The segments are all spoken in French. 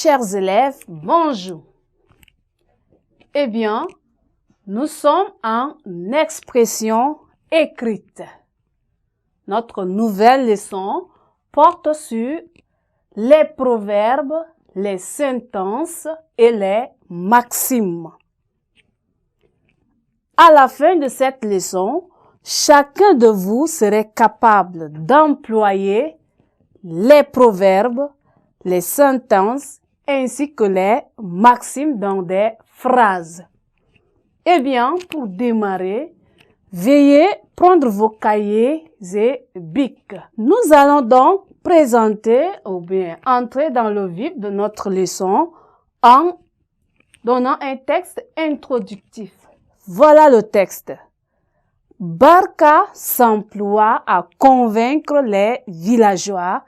Chers élèves, bonjour. Eh bien, nous sommes en expression écrite. Notre nouvelle leçon porte sur les proverbes, les sentences et les maximes. À la fin de cette leçon, chacun de vous serait capable d'employer les proverbes, les sentences ainsi que les maximes dans des phrases. Eh bien, pour démarrer, veuillez prendre vos cahiers et bics. Nous allons donc présenter ou bien entrer dans le vif de notre leçon en donnant un texte introductif. Voilà le texte. Barka s'emploie à convaincre les villageois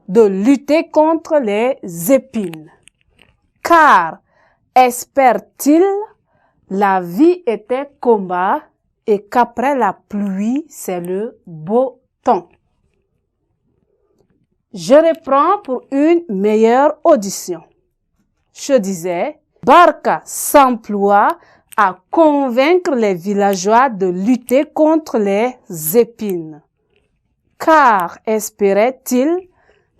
de lutter contre les épines. Car, espère-t-il, la vie est un combat et qu'après la pluie, c'est le beau temps. Je reprends pour une meilleure audition. Je disais, Barka s'emploie à convaincre les villageois de lutter contre les épines. Car, espérait-il,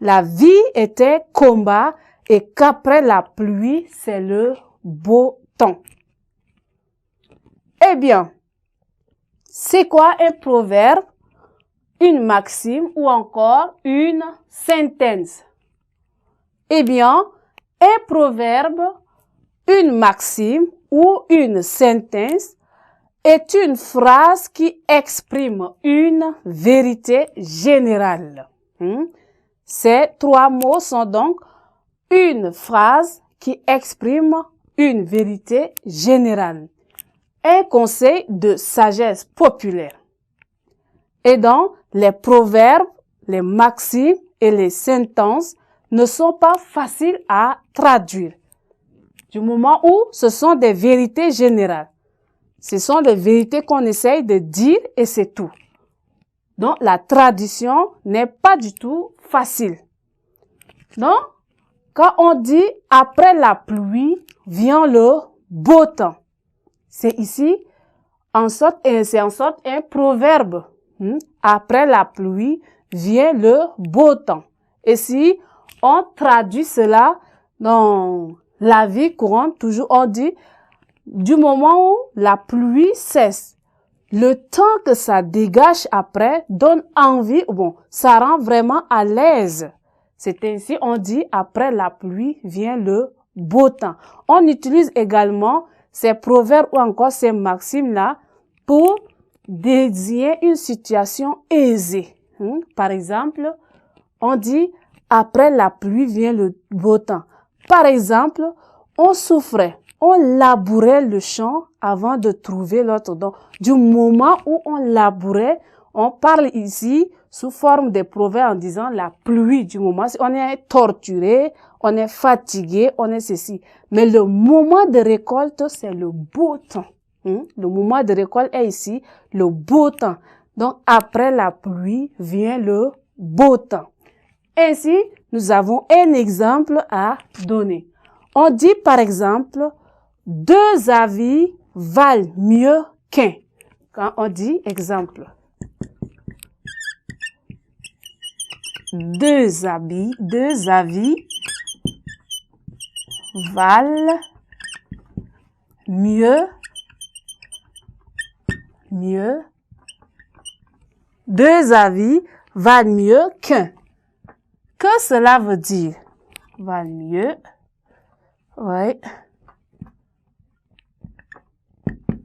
la vie était combat et qu'après la pluie, c'est le beau temps. Eh bien, c'est quoi un proverbe, une maxime ou encore une sentence? Eh bien, un proverbe, une maxime ou une sentence est une phrase qui exprime une vérité générale. Ces trois mots sont donc une phrase qui exprime une vérité générale. Un conseil de sagesse populaire. Et donc, les proverbes, les maximes et les sentences ne sont pas faciles à traduire. Du moment où ce sont des vérités générales. Ce sont des vérités qu'on essaye de dire et c'est tout. Donc, la traduction n'est pas du tout facile. Donc, quand on dit après la pluie vient le beau temps, c'est ici c'est en sorte un proverbe. Après la pluie vient le beau temps. Et si on traduit cela dans la vie courante, toujours on dit du moment où la pluie cesse, le temps que ça dégage après donne envie, ça rend vraiment à l'aise. C'est ainsi on dit après la pluie vient le beau temps. On utilise également ces proverbes ou encore ces maximes-là pour désigner une situation aisée. Par exemple, on dit après la pluie vient le beau temps. Par exemple, on souffrait, on labourait le champ avant de trouver l'autre don. Du moment où on labourait, on parle ici sous forme de proverbes en disant la pluie du moment. On est torturé, on est fatigué, on est ceci. Mais le moment de récolte, c'est le beau temps. Le moment de récolte est ici, le beau temps. Donc, après la pluie vient le beau temps. Ainsi, nous avons un exemple à donner. On dit par exemple, deux avis valent mieux qu'un. Quand on dit exemple, deux avis valent mieux. Deux avis valent mieux qu'un. Que cela veut dire? Valent mieux. Oui.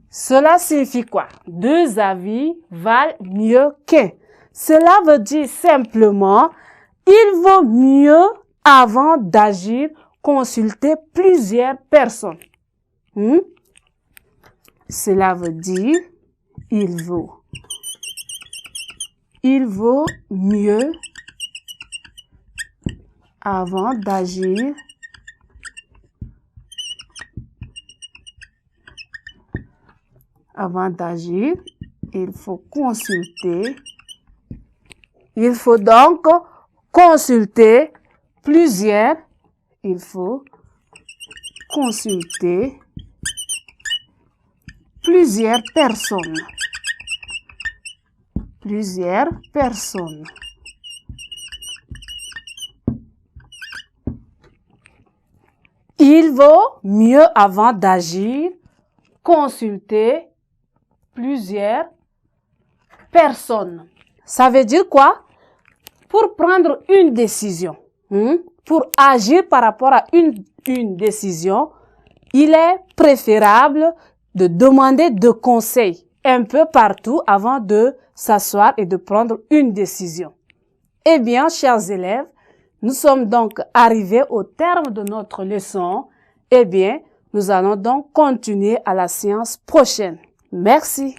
Cela signifie quoi? Deux avis valent mieux qu'un. Cela veut dire simplement, il vaut mieux, avant d'agir, consulter plusieurs personnes. Cela veut dire, il vaut mieux, avant d'agir, il faut consulter. Donc consulter plusieurs consulter plusieurs personnes. Plusieurs personnes. Il vaut mieux avant d'agir consulter plusieurs personnes. Ça veut dire quoi? Pour prendre une décision, pour agir par rapport à une décision, il est préférable de demander de conseils un peu partout avant de s'asseoir et de prendre une décision. Eh bien, chers élèves, nous sommes donc arrivés au terme de notre leçon. Eh bien, nous allons donc continuer à la séance prochaine. Merci.